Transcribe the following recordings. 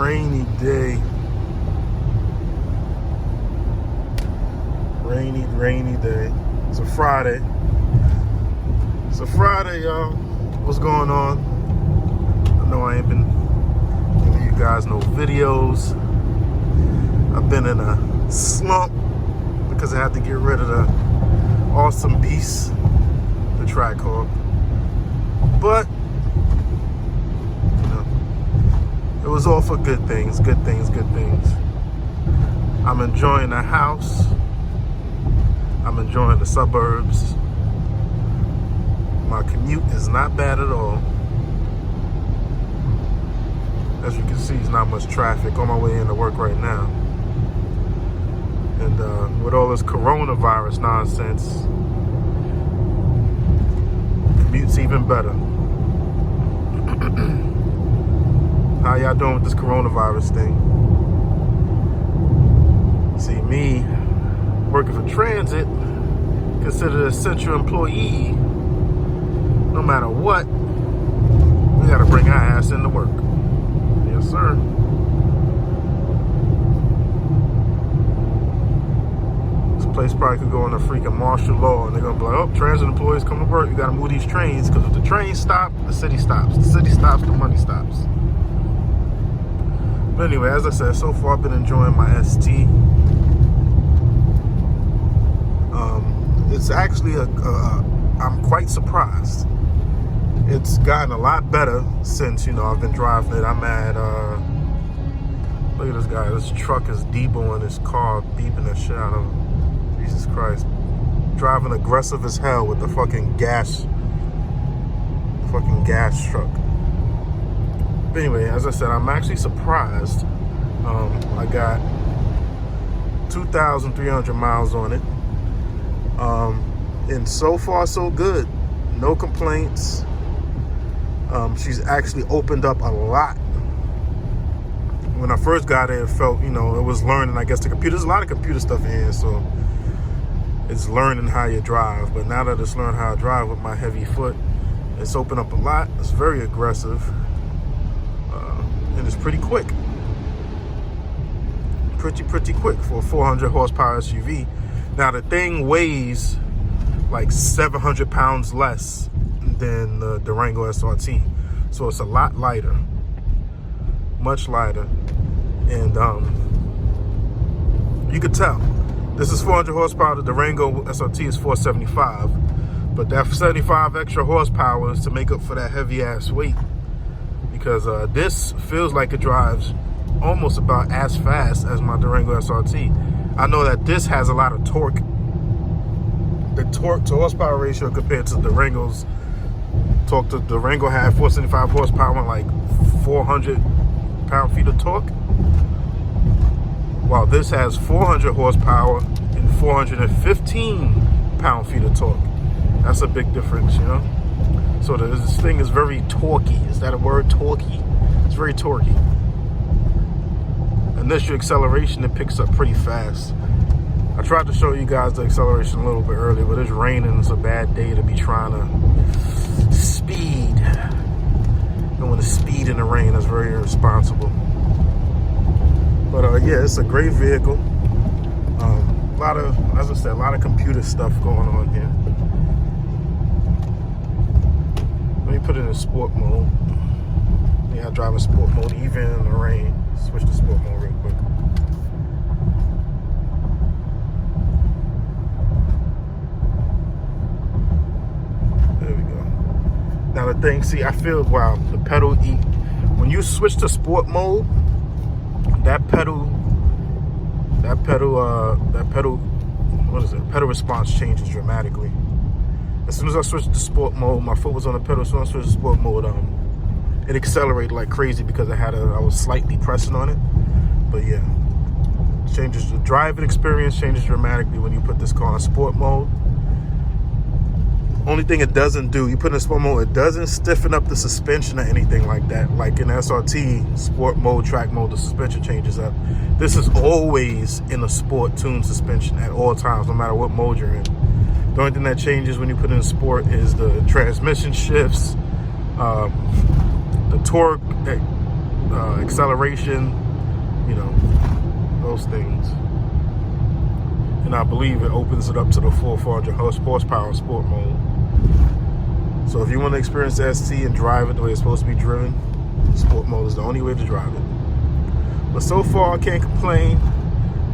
rainy day. Rainy day. It's a Friday. Y'all. What's going on? I know I ain't been giving you guys no videos. I've been in a slump because I had to get rid of the awesome beast, the Tricor. But it was all for good things. I'm enjoying the house. I'm enjoying the suburbs. My commute is not bad at all. As you can see, there's not much traffic on my way into work right now. And with all this coronavirus nonsense, commute's even better. How y'all doing with this coronavirus thing? See, me working for transit, considered an essential employee. No matter what, we gotta bring our ass into work. Yes, sir. This place probably could go under freaking martial law, and they're gonna be like, oh, transit employees come to work. You gotta move these trains, because if the trains stop, the city stops. The city stops, the money stops. But anyway, as I said, so far I've been enjoying my ST. It's actually I'm quite surprised. It's gotten a lot better since, I've been driving it. I'm at, look at this guy. This truck is deboing his car, beeping the shit out of him. Jesus Christ. Driving aggressive as hell with the fucking gas truck. But anyway, as I said, I'm actually surprised. I got 2,300 miles on it. And so far, so good. No complaints. She's actually opened up a lot. When I first got it, it felt, it was learning, I guess, the computer. There's a lot of computer stuff in here, so it's learning how you drive. But now that it's learned how to drive with my heavy foot, it's opened up a lot. It's very aggressive. And it's pretty quick. Pretty quick for a 400 horsepower SUV. Now, the thing weighs like 700 pounds less than the Durango SRT. So it's a lot lighter, much lighter. And you could tell. This is 400 horsepower. The Durango SRT is 475. But that 75 extra horsepower is to make up for that heavy ass weight. Because this feels like it drives almost about as fast as my Durango SRT. I know that this has a lot of torque. The torque to horsepower ratio compared to Durango's torque, the Durango had 475 horsepower and like 400 pound-feet of torque, while this has 400 horsepower and 415 pound-feet of torque. That's a big difference, So this thing is very torquey. Is that a word? Torquey. It's very torquey. Initial acceleration, it picks up pretty fast. I tried to show you guys the acceleration a little bit earlier, but it's raining. It's a bad day to be trying to speed. Don't want to speed in the rain. That's very irresponsible. But yeah, it's a great vehicle. As I said, a lot of computer stuff going on here. Let me put it in sport mode. Yeah, I drive in sport mode even in the rain. Switch to sport mode real quick. There we go. Now the thing, see, I feel, wow, the pedal when you switch to sport mode, that pedal, what is it? Pedal response changes dramatically. As soon as I switched to sport mode, my foot was on the pedal. As soon as I switched to sport mode, it accelerated like crazy because I was slightly pressing on it. But yeah, changes the driving experience changes dramatically when you put this car in sport mode. Only thing it doesn't do, you put in sport mode, it doesn't stiffen up the suspension or anything like that. Like in SRT, sport mode, track mode, the suspension changes up. This is always in a sport tuned suspension at all times, no matter what mode you're in. The only thing that changes when you put in sport is the transmission shifts, the torque, acceleration, you know, those things. And I believe it opens it up to the full 400 horsepower sport mode. So if you want to experience the ST and drive it the way it's supposed to be driven, sport mode is the only way to drive it. But so far, I can't complain.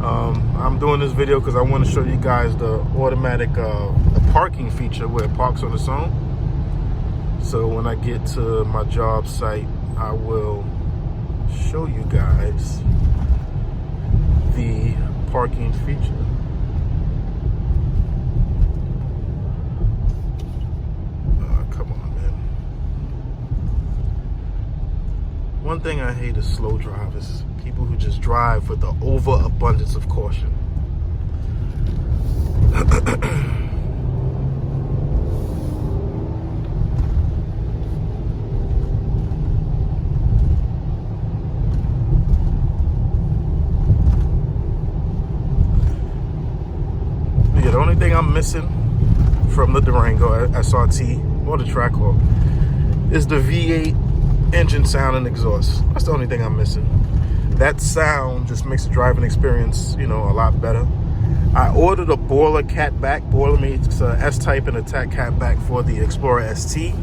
I'm doing this video because I want to show you guys the automatic the parking feature where it parks on its own. So when I get to my job site, I will show you guys the parking feature. Come on, man. One thing I hate is slow drivers. People who just drive with the overabundance of caution. Yeah, the only thing I'm missing from the Durango SRT or the Trackhawk is the V8 engine sound and exhaust. That's the only thing I'm missing. That sound just makes the driving experience, you know, a lot better. I ordered a boiler catback. Boiler means S-type and attack catback for the Explorer ST.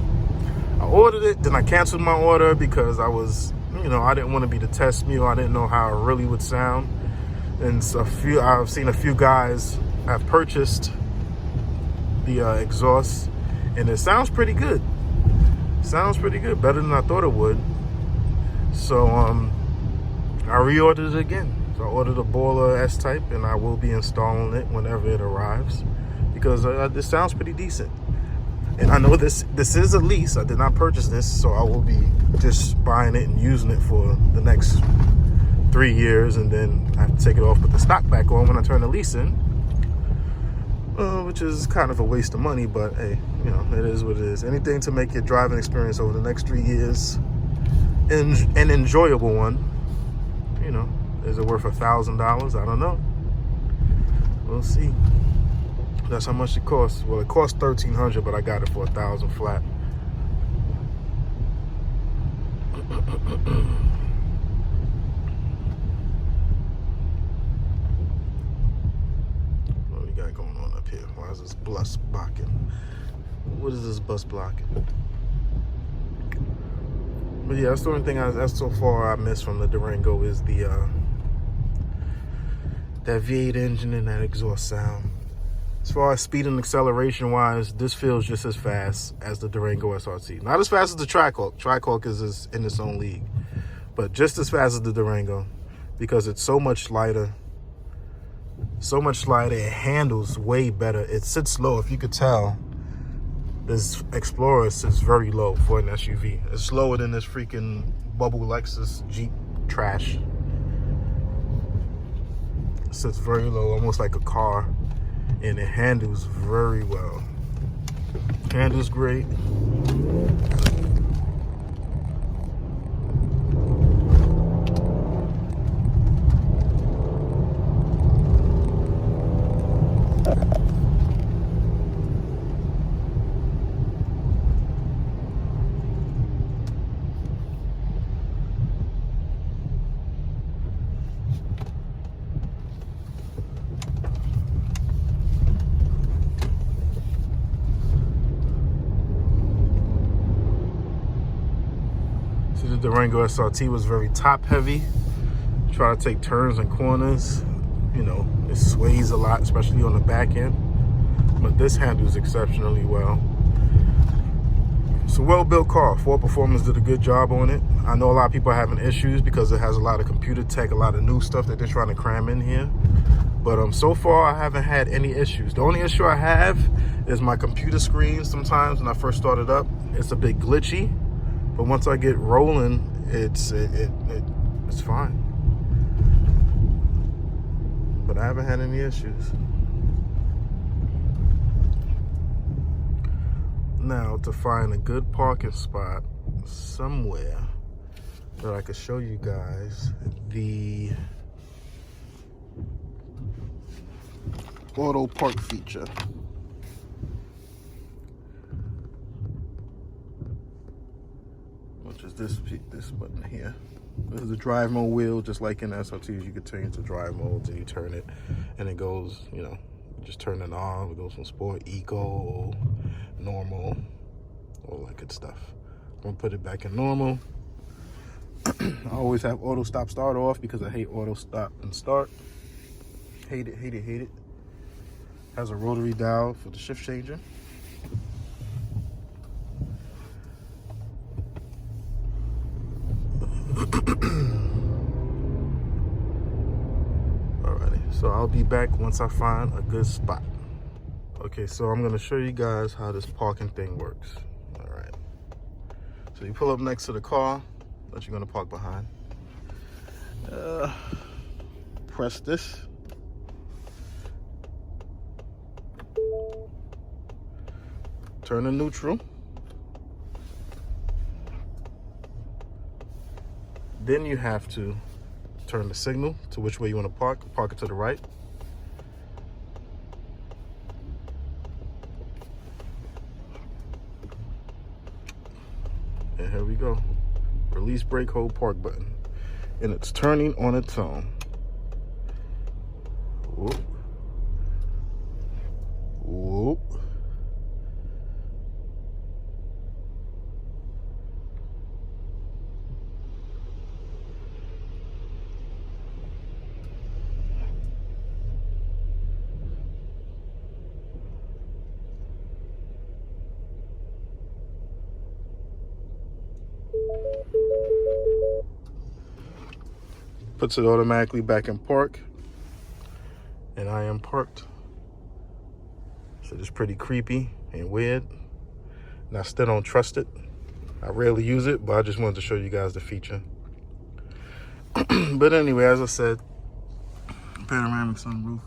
I ordered it, then I canceled my order because I was, you know, I didn't want to be the test mule. I didn't know how it really would sound. And so I've seen a few guys have purchased the exhaust, and it sounds pretty good. Sounds pretty good, better than I thought it would. So I reordered it again. So I ordered a boiler S-type, and I will be installing it whenever it arrives because this sounds pretty decent. And I know this is a lease. I did not purchase this, so I will be just buying it and using it for the next 3 years, and then I have to take it off, put the stock back on when I turn the lease in, which is kind of a waste of money, but hey, you know, it is what it is. Anything to make your driving experience over the next 3 years an enjoyable one. You know, is it worth $1,000? I don't know. We'll see. That's how much it costs. Well, it cost $1,300, but I got it for $1,000 flat. What we got going on up here? Why is this bus blocking? What is this bus blocking? But yeah, that's the only thing that's so far I missed from the Durango is the that V8 engine and that exhaust sound. As far as speed and acceleration wise, this feels just as fast as the Durango SRT. Not as fast as the Trackhawk. Trackhawk is in its own league, but just as fast as the Durango because it's so much lighter. So much lighter. It handles way better. It sits low. If you could tell, this Explorer sits very low for an SUV. It's slower than this freaking bubble Lexus Jeep trash. It sits very low, almost like a car, and it handles very well. Handles great. The Durango SRT was very top heavy. Try to take turns and corners. You know, it sways a lot, especially on the back end. But this handles exceptionally well. It's a well-built car. Ford Performance did a good job on it. I know a lot of people are having issues because it has a lot of computer tech, a lot of new stuff that they're trying to cram in here. But so far, I haven't had any issues. The only issue I have is my computer screen. Sometimes when I first started up, it's a bit glitchy. But once I get rolling, it's fine. But I haven't had any issues. Now, to find a good parking spot somewhere that I could show you guys the auto park feature. which is this button here. This is the drive mode wheel, just like in SRTs. You can turn into drive modes and you turn it, and it goes, you know, just turn it on. It goes from sport, eco, normal, all that good stuff. I'm gonna put it back in normal. I always have auto stop start off because I hate auto stop and start. Hate it, hate it, hate it. Has a rotary dial for the shift changer. Alrighty, so I'll be back once I find a good spot. Okay, so I'm gonna show you guys how this parking thing works. All right, so you pull up next to the car that you're gonna park behind. Press this. Turn to neutral. Then you have to turn the signal to which way you want to park. Park it to the right. And here we go. Release brake, hold park button. And it's turning on its own. Whoop. Whoop. Puts it automatically back in park, and I am parked. So it's pretty creepy and weird, and I still don't trust it. I rarely use it, but I just wanted to show you guys the feature. But anyway, as I said, panoramic sunroof,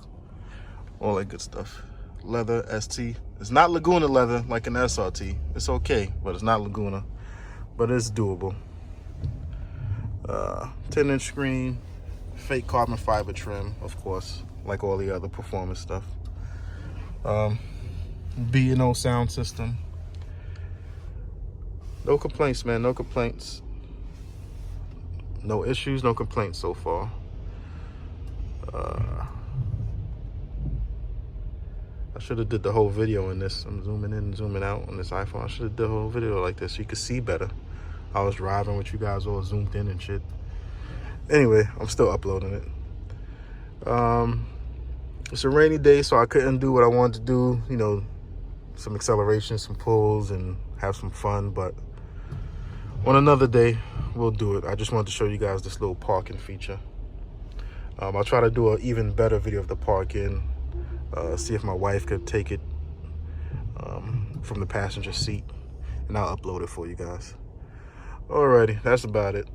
all that good stuff. Leather ST. It's not Laguna leather like an SRT. It's okay, but it's not Laguna, but it's doable. 10-inch screen, fake carbon fiber trim, of course, like all the other performance stuff. B&O sound system. No complaints, man, no complaints. No issues, no complaints so far. I should have did the whole video in this. I'm zooming in and zooming out on this iPhone. I should have did the whole video like this so you could see better. I was driving with you guys all zoomed in and shit. Anyway, I'm still uploading it. It's a rainy day, so I couldn't do what I wanted to do. You know, some acceleration, some pulls, and have some fun. But on another day, we'll do it. I just wanted to show you guys this little parking feature. I'll try to do an even better video of the parking. See if my wife could take it from the passenger seat, and I'll upload it for you guys. Alrighty, that's about it.